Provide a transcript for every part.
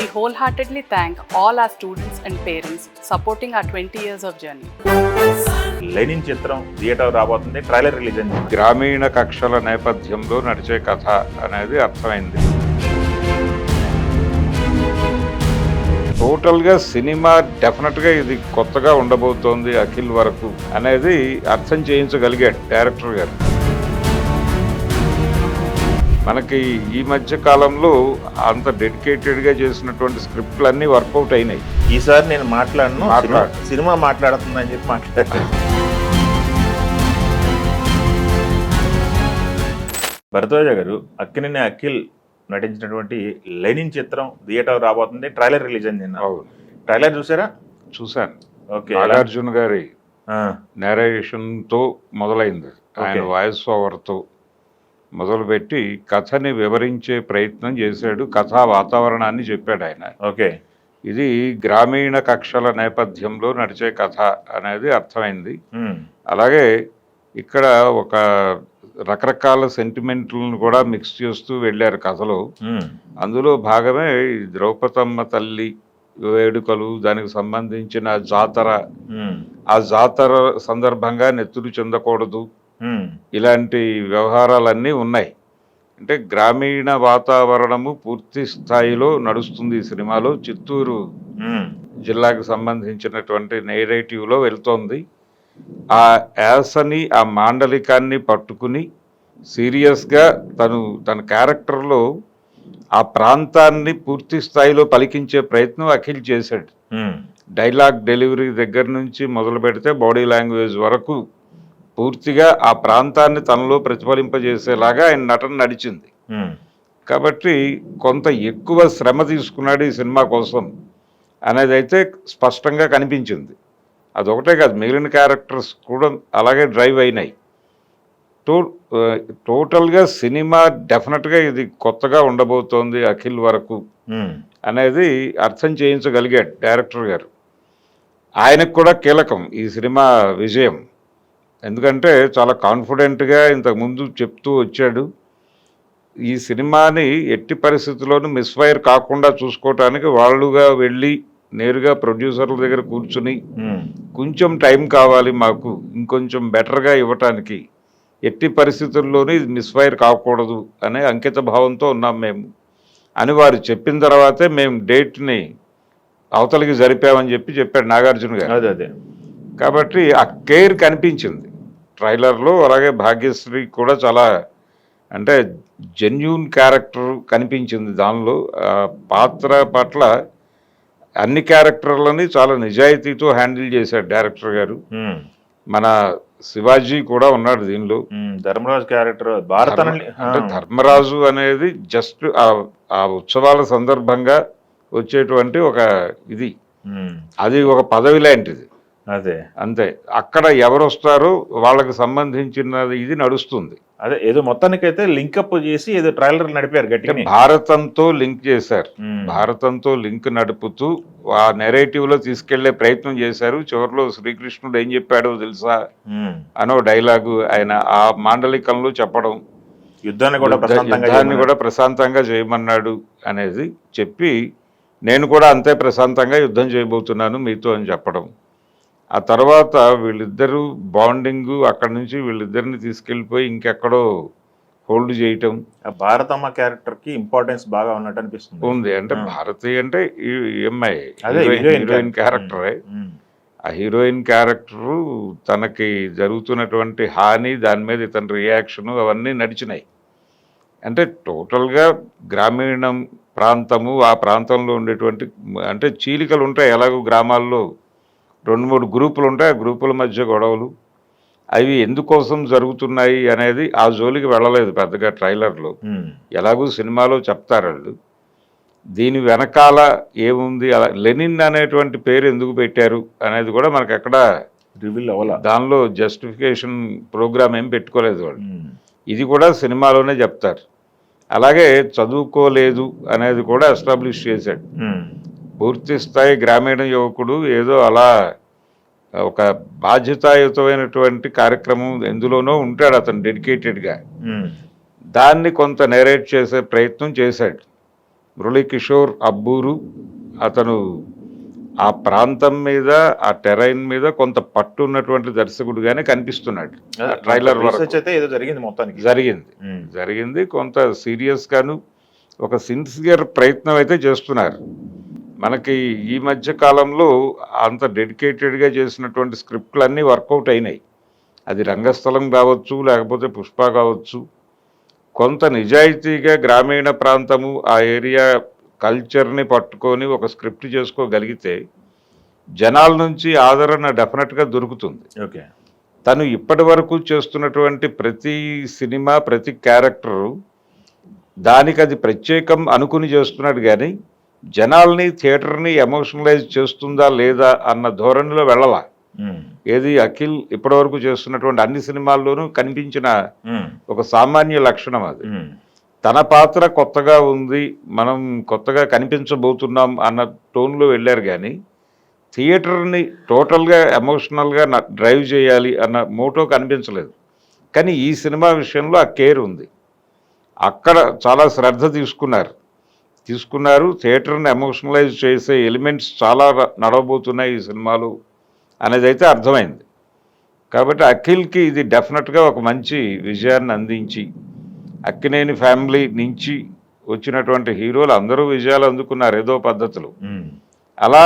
We wholeheartedly thank all our students and parents supporting our 20 years of journey. Lenin చిత్రం theatre రాబోతుంది, trailer release అయింది. గ్రామీణ కక్షల నేపథ్యంలో నడిచే కథ అనేది అర్థమైంది. టోటల్గా సినిమా డెఫినెట్గా ఇది కొత్తగా ఉండబోతోంది అఖిల్ వరకు అనేది అర్థం చేయించగలిగాడు డైరెక్టర్ గారు. మనకి ఈ మధ్య కాలంలో అంత డెడికేటెడ్గా చేసినటువంటి స్క్రిప్ట్లు అన్నీ వర్కౌట్ అయినాయి. ఈసారి నేను మాట్లాడను, సినిమా మాట్లాడుతుందని చెప్పి మాట్లాడాను. భరద్వాజ గారు, అక్కినేని అఖిల్ నటించినటువంటి లెనిన్ చిత్రం థియేటర్ రాబోతుంది, ట్రైలర్ రిలీజ్ అయింది. ట్రైలర్ చూసారా? చూశాను. ఓకే. నాగార్జున గారి నేరేషన్తో మొదలైంది. ఆయన వాయిస్ ఓవర్తో మొదలుపెట్టి కథని వివరించే ప్రయత్నం చేశాడు. కథా వాతావరణాన్ని చెప్పాడు ఆయన. ఓకే. ఇది గ్రామీణ కక్షల నేపథ్యంలో నడిచే కథ అనేది అర్థమైంది. అలాగే ఇక్కడ ఒక రకరకాల సెంటిమెంట్లను కూడా మిక్స్ చేస్తూ వెళ్ళారు కథలో. అందులో భాగమే ద్రౌపదమ్మ తల్లి వేడుకలు, దానికి సంబంధించిన జాతర, ఆ జాతర సందర్భంగా నెత్తురు చెందకూడదు, ఇలాంటి వ్యవహారాలన్నీ ఉన్నాయి. అంటే గ్రామీణ వాతావరణము పూర్తి స్థాయిలో నడుస్తుంది ఈ సినిమాలో. చిత్తూరు జిల్లాకు సంబంధించినటువంటి నేరేటివ్లో వెళ్తోంది. ఆ యాసని, ఆ మాండలికాన్ని పట్టుకుని సీరియస్గా తన క్యారెక్టర్లో ఆ ప్రాంతాన్ని పూర్తి స్థాయిలో పలికించే ప్రయత్నం అఖిల్ చేశాడు. డైలాగ్ డెలివరీ దగ్గర నుంచి మొదలు పెడితే బాడీ లాంగ్వేజ్ వరకు పూర్తిగా ఆ ప్రాంతాన్ని తనలో ప్రతిఫలింపజేసేలాగా ఆయన నటన నడిచింది. కాబట్టి కొంత ఎక్కువ శ్రమ తీసుకున్నాడు ఈ సినిమా కోసం అనేది అయితే స్పష్టంగా కనిపించింది. అదొకటే కాదు, మిగిలిన క్యారెక్టర్స్ కూడా అలాగే డ్రైవ్ అయినాయి. టోటల్గా సినిమా డెఫినెట్గా ఇది కొత్తగా ఉండబోతోంది అఖిల్ వరకు అనేది అర్థం చేయించగలిగాడు డైరెక్టర్ గారు. ఆయనకు కూడా కీలకం ఈ సినిమా విజయం. ఎందుకంటే చాలా కాన్ఫిడెంట్గా ఇంతకుముందు చెప్తూ వచ్చాడు, ఈ సినిమాని ఎట్టి పరిస్థితుల్లోనూ మిస్ఫైర్ కాకుండా చూసుకోవటానికి వాళ్ళుగా వెళ్ళి నేరుగా ప్రొడ్యూసర్ల దగ్గర కూర్చుని కొంచెం టైం కావాలి మాకు, ఇంకొంచెం బెటర్గా ఇవ్వటానికి, ఎట్టి పరిస్థితుల్లోనూ ఇది మిస్ఫైర్ కాకూడదు అనే అంకిత భావంతో ఉన్నాం మేము అని వారు చెప్పిన తర్వాతే మేము డేట్ని అవతలికి జరిపామని చెప్పాడు నాగార్జున గారు. అదే కాబట్టి ఆ కేర్ కనిపించింది ట్రైలర్లో. అలాగే భాగ్యశ్రీ కూడా చాలా అంటే జెన్యూన్ క్యారెక్టర్ కనిపించింది దానిలో. పాత్ర పట్ల అన్ని క్యారెక్టర్లని చాలా నిజాయితీతో హ్యాండిల్ చేశాడు డైరెక్టర్ గారు. మన శివాజీ కూడా ఉన్నాడు దీనిలో. ధర్మరాజు క్యారెక్టర్ అంటే ధర్మరాజు అనేది జస్ట్ ఆ ఉత్సవాల సందర్భంగా వచ్చేటువంటి ఒక ఇది, అది ఒక పదవి లాంటిది. అదే అంతే. అక్కడ ఎవరు వస్తారో వాళ్ళకి సంబంధించినది ఇది నడుస్తుంది. అదే ఏదో మొత్తానికైతే లింకప్ చేసి ఏదో ట్రైలర్ నడిపారు గట్టిగా. భారతంతో లింక్ చేశారు. భారతంతో లింక్ నడుపుతూ ఆ నెరేటివ్ లో తీసుకెళ్లే ప్రయత్నం చేశారు. చివరిలో శ్రీకృష్ణుడు ఏం చెప్పాడో తెలుసా అనో డైలాగు ఆయన ఆ మాండలికంలో చెప్పడం, యుద్ధాన్ని కూడా ప్రశాంతంగా చేయమన్నాడు అనేది చెప్పి, నేను కూడా అంతే ప్రశాంతంగా యుద్ధం చేయబోతున్నాను మీతో అని చెప్పడం. ఆ తర్వాత వీళ్ళిద్దరూ బాండింగు, అక్కడి నుంచి వీళ్ళిద్దరిని తీసుకెళ్ళిపోయి ఇంకెక్కడో హోల్డ్ చేయటం. భారతమ్మ క్యారెక్టర్కి ఇంపార్టెన్స్ బాగా ఉన్నట్టు అనిపిస్తుంది. ఉంది అంటే భారతీయ అంటే హీరోయిన్ క్యారెక్టరే. ఆ హీరోయిన్ క్యారెక్టరు తనకి జరుగుతున్నటువంటి హాని, దాని మీద ఇతని రియాక్షను అవన్నీ నడిచినాయి. అంటే టోటల్గా గ్రామీణ ప్రాంతము, ఆ ప్రాంతంలో ఉండేటువంటి అంటే చీలికలు ఉంటాయి. ఎలాగో గ్రామాల్లో 2-3 గ్రూపులు ఉంటాయి. ఆ గ్రూపుల మధ్య గొడవలు అవి ఎందుకోసం జరుగుతున్నాయి అనేది ఆ జోలికి వెళ్ళలేదు పెద్దగా ట్రైలర్లో. ఎలాగూ సినిమాలో చెప్తారు వాళ్ళు. దీని వెనకాల ఏముంది, అలా లెనిన్ అనేటువంటి పేరు ఎందుకు పెట్టారు అనేది కూడా మనకు ఎక్కడ రివీల్ అవ్వాలి. దానిలో జస్టిఫికేషన్ ప్రోగ్రామ్ ఏం పెట్టుకోలేదు వాళ్ళు. ఇది కూడా సినిమాలోనే చెప్తారు. అలాగే చదువుకోలేదు అనేది కూడా ఎస్టాబ్లిష్ చేశాడు. పూర్తి స్థాయి గ్రామీణ యువకుడు ఏదో అలా ఒక బాధ్యతాయుతమైనటువంటి కార్యక్రమం ఎందులోనో ఉంటాడు అతను డెడికేటెడ్గా. దాన్ని కొంత నెరేట్ చేసే ప్రయత్నం చేశాడు. మురళీకిషోర్ అబ్బూరు అతను ఆ ప్రాంతం మీద ఆ టెరైన్ మీద కొంత పట్టు ఉన్నటువంటి దర్శకుడుగానే కనిపిస్తున్నాడు. ట్రైలర్ రీసెర్చ్ అయితే ఏదో జరిగింది మొత్తానికి. జరిగింది కొంత సీరియస్గాను ఒక సిన్సియర్ ప్రయత్నం అయితే చేస్తున్నారు. మనకి ఈ మధ్య కాలంలో అంత డెడికేటెడ్గా చేసినటువంటి స్క్రిప్ట్లన్నీ వర్కౌట్ అయినాయి. అది రంగస్థలం కావచ్చు, లేకపోతే పుష్ప కావచ్చు. కొంత నిజాయితీగా గ్రామీణ ప్రాంతము ఆ ఏరియా కల్చర్ని పట్టుకొని ఒక స్క్రిప్ట్ చేసుకోగలిగితే జనాల నుంచి ఆదరణ డెఫినెట్గా దొరుకుతుంది. ఓకే, తను ఇప్పటి వరకు చేస్తున్నటువంటి ప్రతి సినిమా, ప్రతి క్యారెక్టరు దానికి అది ప్రత్యేకం అనుకుని చేస్తున్నాడు, కానీ జనాల్ని థియేటర్ని ఎమోషనలైజ్ చేస్తుందా లేదా అన్న ధోరణిలో వెళ్ళాల. ఏది అఖిల్ ఇప్పటివరకు చేస్తున్నటువంటి అన్ని సినిమాల్లోనూ కనిపించిన ఒక సామాన్య లక్షణం అది. తన పాత్ర కొత్తగా ఉంది, మనం కొత్తగా కనిపించబోతున్నాం అన్న టోన్లో వెళ్ళారు, కానీ థియేటర్ని టోటల్గా ఎమోషనల్గా డ్రైవ్ చేయాలి అన్న మోటో కనిపించలేదు. కానీ ఈ సినిమా విషయంలో ఆ కేర్ ఉంది. అక్కడ చాలా శ్రద్ధ తీసుకున్నారు. థియేటర్ని ఎమోషనలైజ్ చేసే ఎలిమెంట్స్ చాలా నడవబోతున్నాయి ఈ సినిమాలు అనేది అయితే అర్థమైంది. కాబట్టి అఖిల్కి ఇది డెఫినెట్గా ఒక మంచి విజయాన్ని అందించి, అక్కినేని ఫ్యామిలీ నుంచి వచ్చినటువంటి హీరోలు అందరూ విజయాలు అందుకున్నారు ఏదో పద్ధతిలో. అలా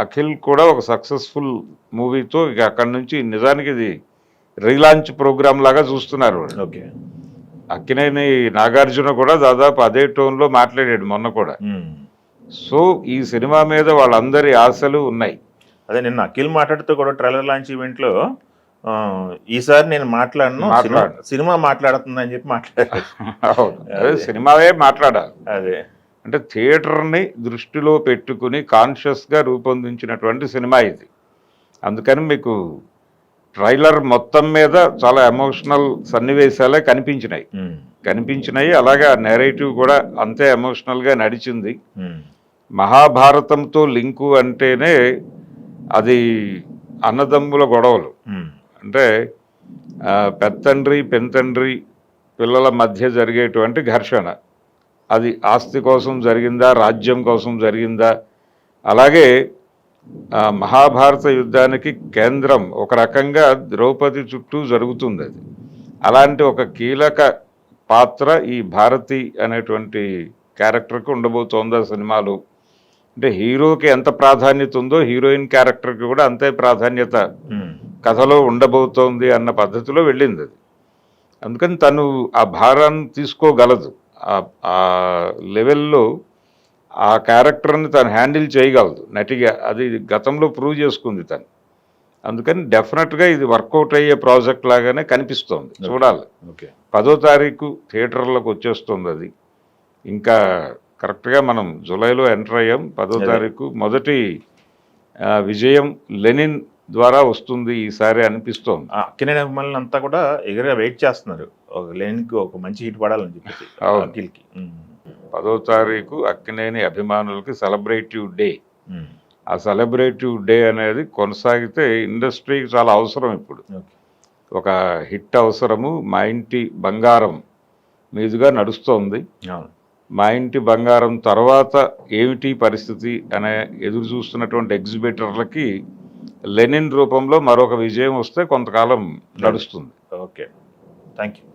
అఖిల్ కూడా ఒక సక్సెస్ఫుల్ మూవీతో ఇక అక్కడి నుంచి నిజానికి ఇది రీలాంచ్ ప్రోగ్రామ్ లాగా చూస్తున్నారు. ఓకే, అక్కినేని నాగార్జున కూడా దాదాపు అదే టోన్లో మాట్లాడాడు మొన్న కూడా. సో ఈ సినిమా మీద వాళ్ళందరి ఆశలు ఉన్నాయి. అదే నిన్న అఖిల్ మాట్లాడుతూ కూడా ట్రైలర్ లాంచ్ ఈవెంట్లో ఈసారి నేను మాట్లాడను, సినిమా మాట్లాడుతుందని చెప్పి మాట్లాడారు. అదే సినిమావే మాట్లాడాలి. అదే అంటే థియేటర్ని దృష్టిలో పెట్టుకుని కాన్షియస్గా రూపొందించినటువంటి సినిమా ఇది. అందుకని మీకు ట్రైలర్ మొత్తం మీద చాలా ఎమోషనల్ సన్నివేశాలే కనిపించినాయి. అలాగే ఆ నెరేటివ్ కూడా అంతే ఎమోషనల్గా నడిచింది. మహాభారతంతో లింకు అంటేనే అది అన్నదమ్ముల గొడవలు. అంటే పెత్తండ్రి పెంతండ్రి పిల్లల మధ్య జరిగేటువంటి ఘర్షణ, అది ఆస్తి కోసం జరిగిందా, రాజ్యం కోసం జరిగిందా. అలాగే మహాభారత యుద్ధానికి కేంద్రం ఒక రకంగా ద్రౌపది చుట్టూ జరుగుతుంది. అది అలాంటి ఒక కీలక పాత్ర ఈ భారతి అనేటువంటి క్యారెక్టర్కి ఉండబోతోంది ఆ సినిమాలో. అంటే హీరోకి ఎంత ప్రాధాన్యత ఉందో హీరోయిన్ క్యారెక్టర్కి కూడా అంతే ప్రాధాన్యత కథలో ఉండబోతోంది అన్న పద్ధతిలో వెళ్ళింది అది. అందుకని తను ఆ భారాన్ని తీసుకోగలదు, ఆ లెవెల్లో ఆ క్యారెక్టర్ని తను హ్యాండిల్ చేయగలదు నటిగా. అది గతంలో ప్రూవ్ చేసుకుంది తను. అందుకని డెఫినెట్గా ఇది వర్కౌట్ అయ్యే ప్రాజెక్ట్ లాగానే కనిపిస్తోంది. చూడాలి. 10వ తారీఖు థియేటర్లకు వచ్చేస్తుంది అది. ఇంకా కరెక్ట్గా మనం జూలైలో ఎంటర్ అయ్యాం. 10వ తారీఖు మొదటి విజయం లెనిన్ ద్వారా వస్తుంది ఈసారి అనిపిస్తోంది. అక్కినేని అభిమానులు అంతా కూడా ఎగరగా వెయిట్ చేస్తున్నారు లెనిన్కి ఒక మంచి హిట్ పడాలని చెప్పేసి. అఖిల్కి 10వ తారీఖు అక్కినేని అభిమానులకి సెలబ్రేటివ్ డే. ఆ సెలబ్రేటివ్ డే అనేది కొనసాగితే ఇండస్ట్రీకి చాలా అవసరం. ఇప్పుడు ఒక హిట్ అవసరము. మా ఇంటి బంగారం మీదుగా నడుస్తోంది. మా ఇంటి బంగారం తర్వాత ఏమిటి పరిస్థితి అనే ఎదురు చూస్తున్నటువంటి ఎగ్జిబిటర్లకి లెనిన్ రూపంలో మరొక విజయం వస్తే కొంతకాలం నడుస్తుంది. Okay, thank you.